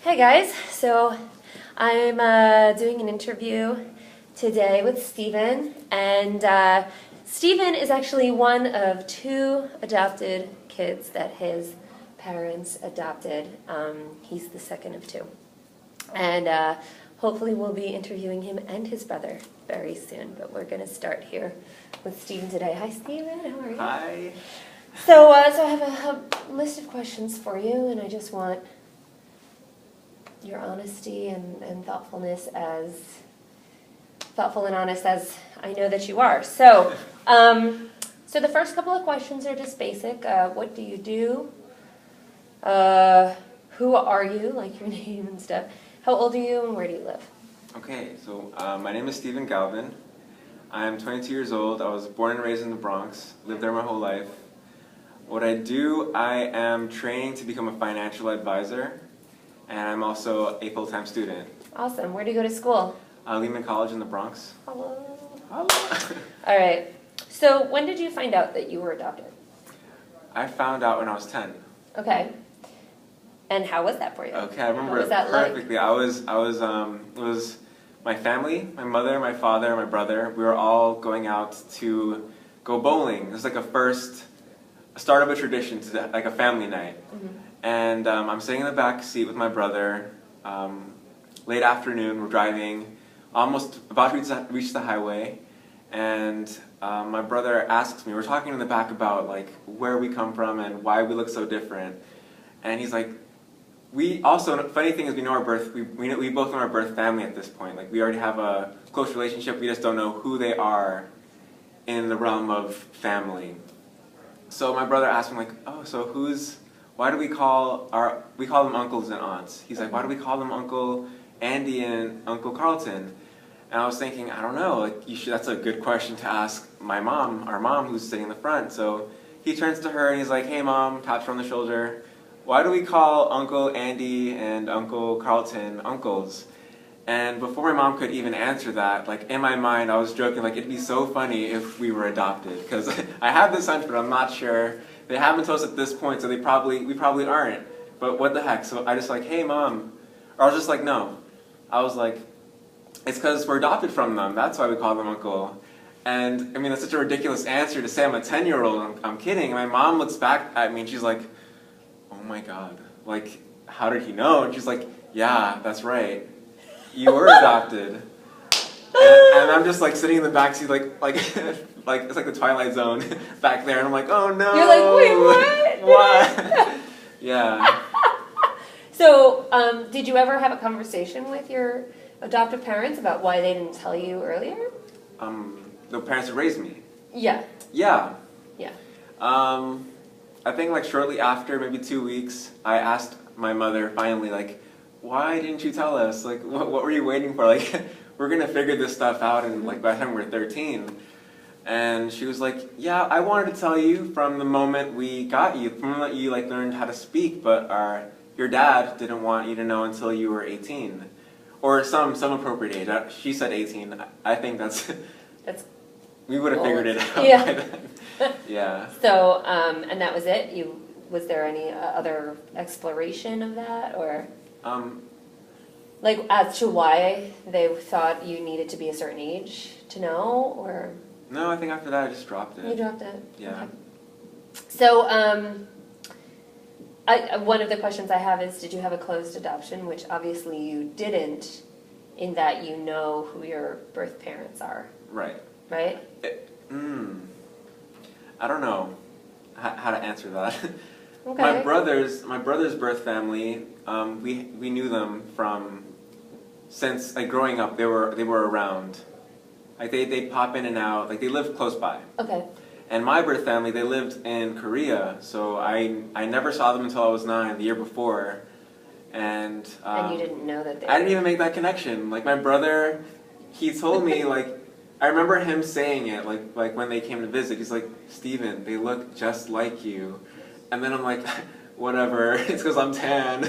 Hey guys, so I'm doing an interview today with Stephen, and Stephen is actually one of two adopted kids that his parents adopted. He's the second of two, and hopefully we'll be interviewing him and his brother very soon, but we're going to start here with Stephen today. Hi Stephen, how are you? Hi. So I have a list of questions for you, and I just want your honesty and thoughtfulness, as thoughtful and honest as I know that you are. So, so the first couple of questions are just basic. What do you do? Who are you, like your name and stuff? How old are you and where do you live? Okay, so my name is Stephen Galvan. I'm 22 years old. I was born and raised in the Bronx, lived there my whole life. What I do, I am training to become a financial advisor, and I'm also a full-time student. Awesome. Where do you go to school? Lehman College in the Bronx. Hello. Hello. All right. So when did you find out that you were adopted? I found out when I was 10. Okay. And how was that for you? Okay, I remember What was it that like? perfectly. It was my family, my mother, my father, my brother. We were all going out to go bowling. It was like a start of a tradition, to like a family night. Mm-hmm. And I'm sitting in the back seat with my brother. Late afternoon, we're driving, almost about to reach the highway, and my brother asks me, we're talking in the back about like where we come from and why we look so different. And he's like, we also, funny thing is we know our birth, we both know our birth family at this point. Like we already have a close relationship, we just don't know who they are in the realm of family. So my brother asked me like, oh, so why do we call them uncles and aunts? He's like, why do we call them Uncle Andy and Uncle Carlton? And I was thinking, I don't know, like that's a good question to ask my mom, our mom who's sitting in the front. So he turns to her and he's like, hey mom, taps her on the shoulder, why do we call Uncle Andy and Uncle Carlton uncles? And before my mom could even answer that, like in my mind I was joking, like it'd be so funny if we were adopted, because I have this hunch but I'm not sure. They haven't told us at this point, so we probably aren't. But what the heck? So I just like, hey mom. Or I was just like, no. I was like, it's because we're adopted from them. That's why we call them uncle. And I mean, that's such a ridiculous answer to say. I'm a 10-year-old. I'm kidding. And my mom looks back at me and she's like, oh my God. Like, how did he know? And she's like, yeah, that's right. You were adopted. And I'm just like sitting in the backseat like it's like the Twilight Zone back there, and I'm like, oh no. You're like, wait, what? What? Yeah. So, did you ever have a conversation with your adoptive parents about why they didn't tell you earlier? The parents who raised me. Yeah. Yeah. Yeah. I think like shortly after, maybe 2 weeks, I asked my mother finally, like, why didn't you tell us? Like, what were you waiting for? Like, we're gonna figure this stuff out, and like by the time we're 13. And she was like, yeah, I wanted to tell you from the moment we got you, from the moment you like learned how to speak, but your dad didn't want you to know until you were 18. Or some appropriate age. She said 18. I think that's we would have figured it out by then. Yeah. So, and that was it? Was there any other exploration of that, or? Like, as to why they thought you needed to be a certain age to know, or? No, I think after that I just dropped it. You dropped it? Yeah. Okay. So, one of the questions I have is, did you have a closed adoption, which obviously you didn't, in that you know who your birth parents are. Right. Right? I don't know how to answer that. Okay. My brother's birth family, we knew them since like growing up. They were around. Like they'd pop in and out. Like they lived close by. Okay. And my birth family, they lived in Korea, so I never saw them until I was 9, the year before. And you didn't know that they... I didn't even make that connection. Like my brother, he told me, like, I remember him saying it, like when they came to visit, he's like, Stephen, they look just like you. And then I'm like, whatever, it's because I'm tan.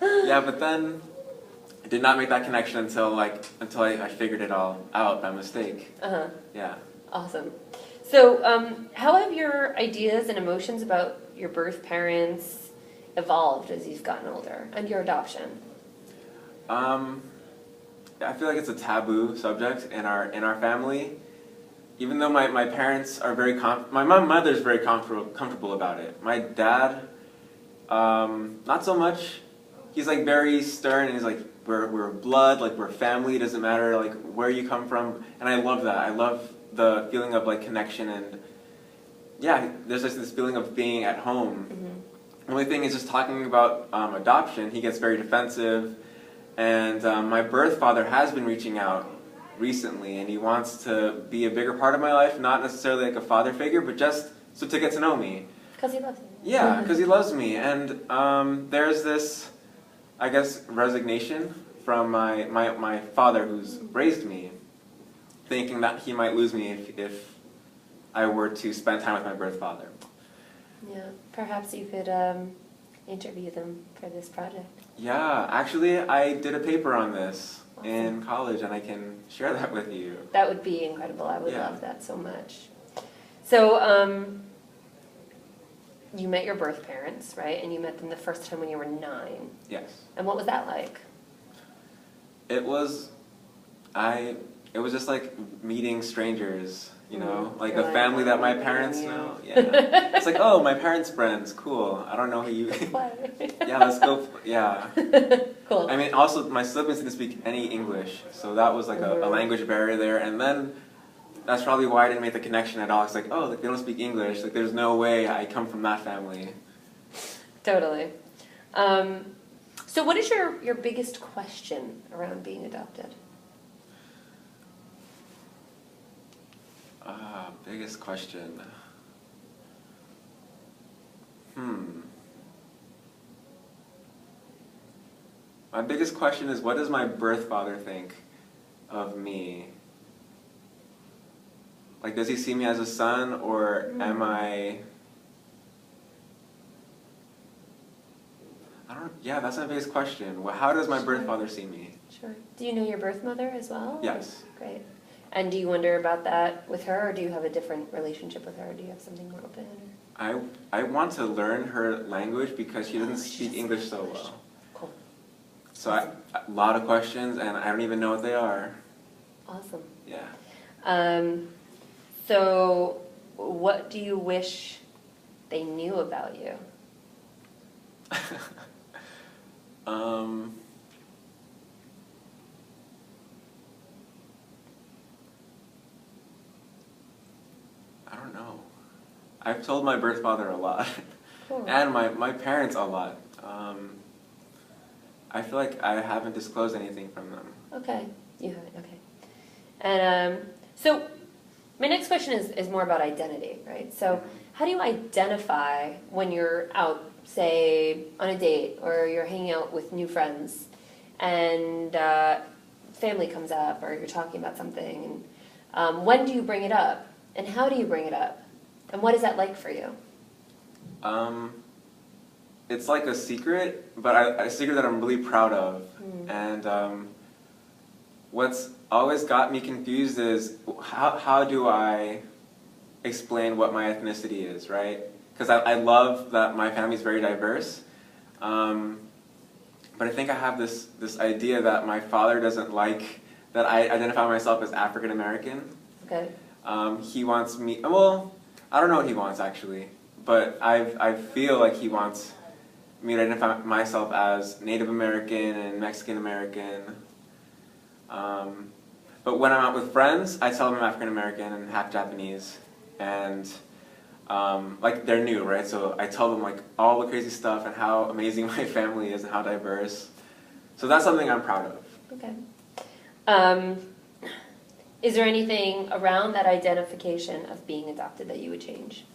Yeah, but then I did not make that connection until I figured it all out by mistake. Uh-huh. Yeah. Awesome. So, how have your ideas and emotions about your birth parents evolved as you've gotten older and your adoption? I feel like it's a taboo subject in our family. Even though my parents are my mother's very comfortable about it. My dad, not so much. He's like very stern, and he's like, we're blood, like we're family. It doesn't matter like where you come from, and I love that. I love the feeling of like connection, and yeah, there's just this feeling of being at home. The only thing is just talking about adoption, he gets very defensive, and my birth father has been reaching out recently, and he wants to be a bigger part of my life, not necessarily like a father figure, but just so to get to know me. Because he loves you. Yeah, because he loves me, and there's this, I guess, resignation from my father who's raised me, thinking that he might lose me if I were to spend time with my birth father. Yeah, perhaps you could interview them for this project. Yeah, actually, I did a paper on this in college, and I can share that with you. That would be incredible. I would love that so much. So, you met your birth parents, right? And you met them the first time when you were 9. Yes. And what was that like? It was just like meeting strangers, you know, like a family that my parents know. Yeah. It's like, oh, my parents' friends, cool. I don't know who you. Yeah, let's go. Yeah. Cool. I mean, also my siblings didn't speak any English, so that was like a language barrier there. And then that's probably why I didn't make the connection at all. It's like, oh, like they don't speak English. Like, there's no way I come from that family. Totally. So what is your biggest question around being adopted? Biggest question. My biggest question is, what does my birth father think of me? Like, does he see me as a son, or am I don't, yeah, that's my biggest question. How does my birth father see me? Sure. Do you know your birth mother as well? Yes. Great. And do you wonder about that with her, or do you have a different relationship with her? Do you have something more open? I want to learn her language because she doesn't speak English so well. Cool. So a lot of questions, and I don't even know what they are. Awesome. Yeah. So what do you wish they knew about you? I don't know. I've told my birth father a lot. Cool. And my parents a lot. I feel like I haven't disclosed anything from them. Okay, you haven't, okay. And so my next question is more about identity, right? So how do you identify when you're out, say, on a date, or you're hanging out with new friends, and family comes up, or you're talking about something, and when do you bring it up? And how do you bring it up? And what is that like for you? It's like a secret, but a secret that I'm really proud of. And what's always got me confused is how do I explain what my ethnicity is, right? Because I love that my family is very diverse, but I think I have this idea that my father doesn't like that I identify myself as African American. Okay. He wants me, well, I don't know what he wants actually, but I feel like he wants me to identify myself as Native American and Mexican American. But when I'm out with friends, I tell them I'm African American and half Japanese, and like they're new, right? So I tell them like all the crazy stuff and how amazing my family is and how diverse. So that's something I'm proud of. Okay. Is there anything around that identification of being adopted that you would change?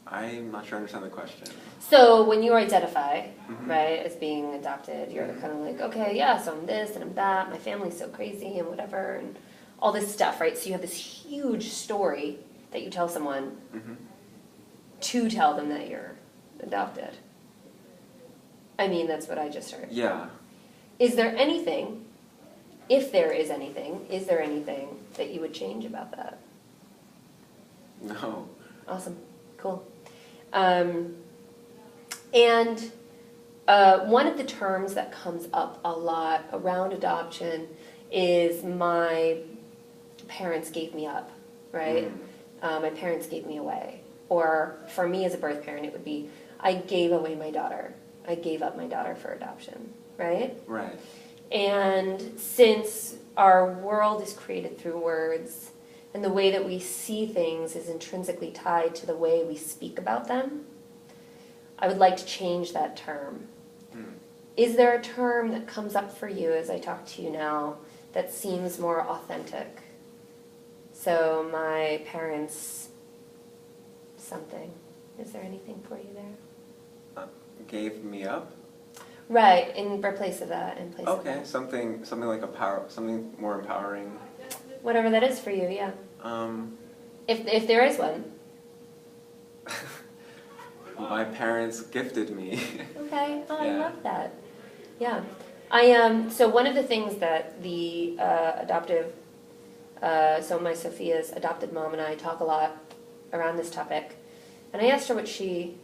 I'm not sure I understand the question. So when you identify, right, as being adopted, you're kind of like, okay, yeah, so I'm this and I'm that, my family's so crazy and whatever, and all this stuff, right? So you have this huge story that you tell someone to tell them that you're adopted. I mean, that's what I just heard. Yeah. Is there anything, if there is anything that you would change about that? No. Awesome. Cool. And one of the terms that comes up a lot around adoption is my parents gave me up, right? My parents gave me away. Or for me as a birth parent, it would be, I gave away my daughter. I gave up my daughter for adoption, right? Right. And since our world is created through words, and the way that we see things is intrinsically tied to the way we speak about them, I would like to change that term. Is there a term that comes up for you as I talk to you now that seems more authentic? So my parents, something. Is there anything for you there? Gave me up? Right, in place of that, in place of that. Okay, something like something more empowering. Whatever that is for you, yeah. If there is one. My parents gifted me. Okay, oh, Yeah. I love that. Yeah. So one of the things that the so my Sophia's adopted mom and I talk a lot around this topic, and I asked her what she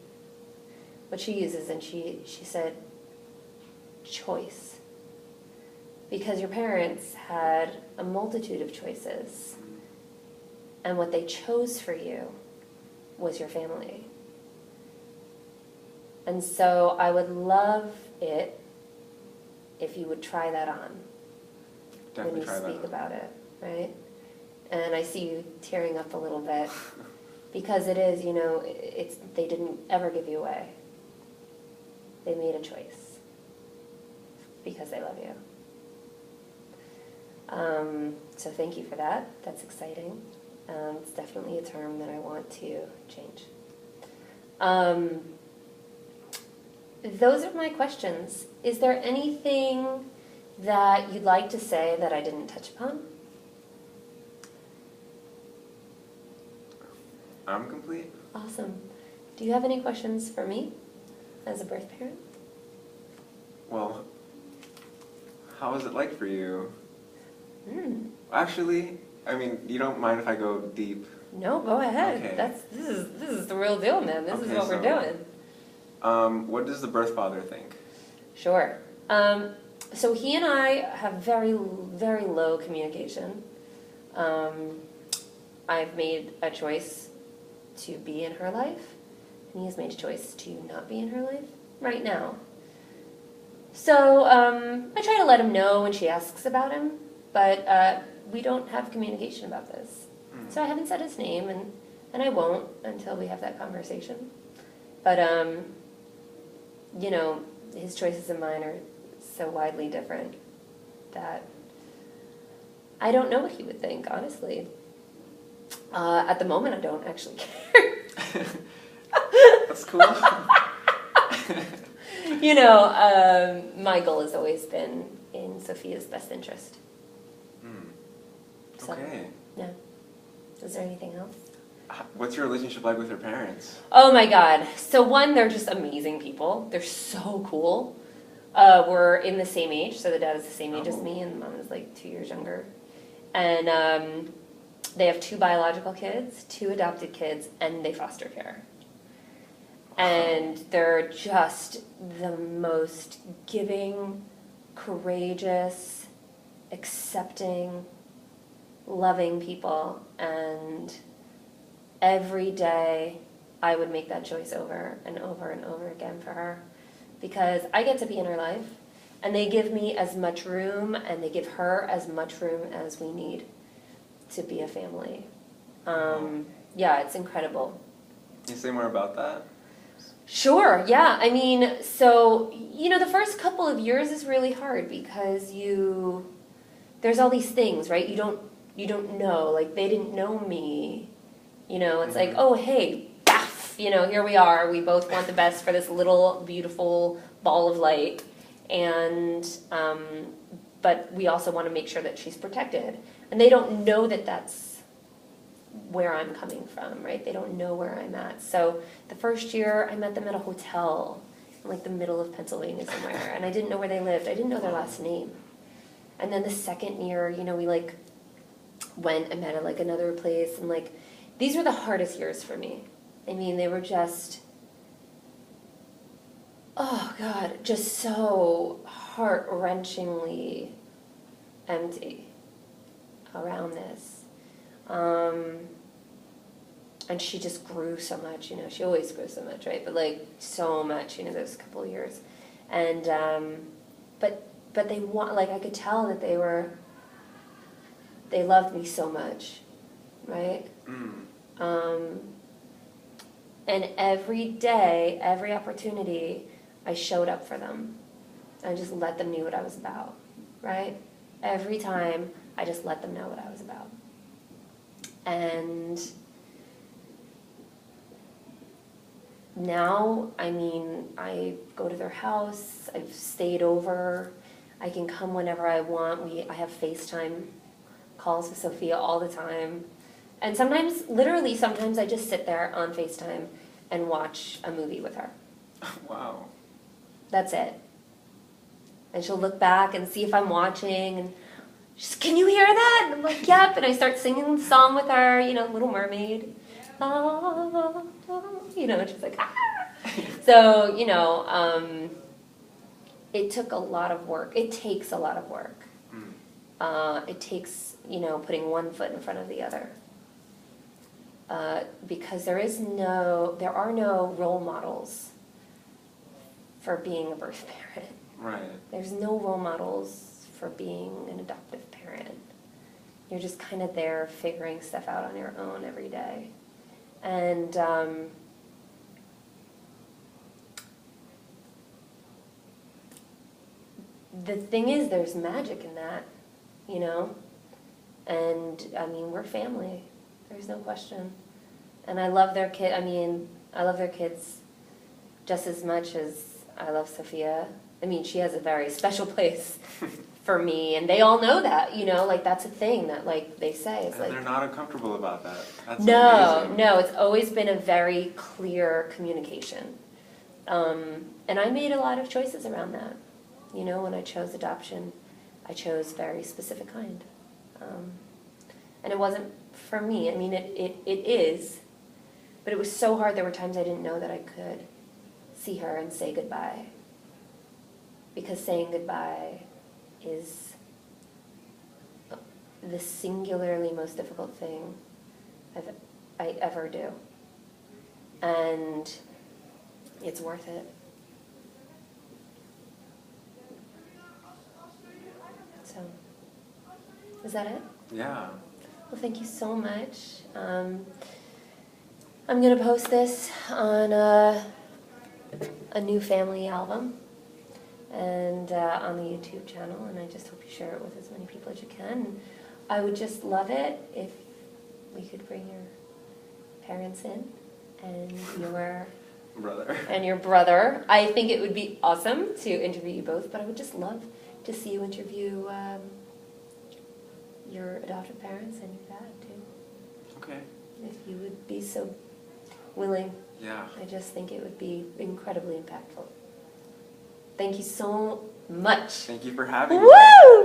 uses, and she said, choice. Because your parents had a multitude of choices, and what they chose for you was your family. And so I would love it if you would try that on when you speak about it, right? And I see you tearing up a little bit because it is, they didn't ever give you away. They made a choice because they love you. So thank you for that. That's exciting. It's definitely a term that I want to change. Those are my questions. Is there anything that you'd like to say that I didn't touch upon? I'm complete. Awesome. Do you have any questions for me as a birth parent? Well, how is it like for you? Actually, I mean, you don't mind if I go deep? No, go ahead. Okay. This is the real deal, man. This is what we're doing. What does the birth father think? Sure. So he and I have very, very low communication. I've made a choice to be in her life, and he has made a choice to not be in her life right now. So I try to let him know when she asks about him, but we don't have communication about this. So I haven't said his name, and I won't until we have that conversation. But, his choices and mine are so widely different that I don't know what he would think, honestly. At the moment, I don't actually care. That's cool. My goal has always been in Sophia's best interest. So, Okay. yeah. Is there anything else? What's your relationship like with your parents? Oh my God. So one, they're just amazing people. They're so cool. We're in the same age, so the dad is the same age as me, and the mom is like 2 years younger. And they have 2 biological kids, 2 adopted kids, and they foster care. And they're just the most giving, courageous, accepting, loving people. And every day I would make that choice over and over and over again for her, because I get to be in her life, and they give me as much room, and they give her as much room as we need to be a family. Yeah, it's incredible. Can you say more about that? Sure, yeah. I mean, so, the first couple of years is really hard because there's all these things, right? You don't know, like, they didn't know me. It's like, oh, hey, baff, here we are. We both want the best for this little, beautiful ball of light. And, but we also want to make sure that she's protected. And they don't know that that's where I'm coming from, right? They don't know where I'm at. So the first year, I met them at a hotel in, like, the middle of Pennsylvania somewhere. And I didn't know where they lived. I didn't know their last name. And then the second year, we, like, went and met at, like, another place. And, like, these were the hardest years for me. I mean, they were just oh God, just so heart-wrenchingly empty around this. And she just grew so much, she always grew so much, right? But like so much, those couple of years. And, but they like I could tell that they loved me so much, right? And every day, every opportunity, I showed up for them. I just let them know what I was about, right? Every time, I just let them know what I was about. And now, I go to their house, I've stayed over, I can come whenever I want. I have FaceTime calls with Sophia all the time. And sometimes I just sit there on FaceTime and watch a movie with her. Wow. That's it. And she'll look back and see if I'm watching, and she's, can you hear that? And I'm like, yep. And I start singing the song with her, Little Mermaid. And she's like, ah. So, it took a lot of work. It takes a lot of work. It takes, putting one foot in front of the other. Because there are no role models for being a birth parent. Right. There's no role models for being an adoptive parent. You're just kind of there figuring stuff out on your own every day. And the thing is, there's magic in that, And, we're family. There's no question. And I love their I love their kids just as much as I love Sophia. She has a very special place for me, and they all know that, that's a thing that, they say. It's and they're not uncomfortable about that. That's amazing. No, it's always been a very clear communication. And I made a lot of choices around that. When I chose adoption, I chose very specific kind. And it wasn't for me. It is, but it was so hard. There were times I didn't know that I could see her and say goodbye. Because saying goodbye is the singularly most difficult thing I ever do. And it's worth it. So, is that it? Yeah. Well, thank you so much. I'm going to post this on a new family album and on the YouTube channel, and I just hope you share it with as many people as you can. I would just love it if we could bring your parents in and your brother. I think it would be awesome to interview you both, but I would just love to see you interview your adoptive parents and your dad too. Okay. If you would be so willing. Yeah. I just think it would be incredibly impactful. Thank you so much. Thank you for having me. Woo!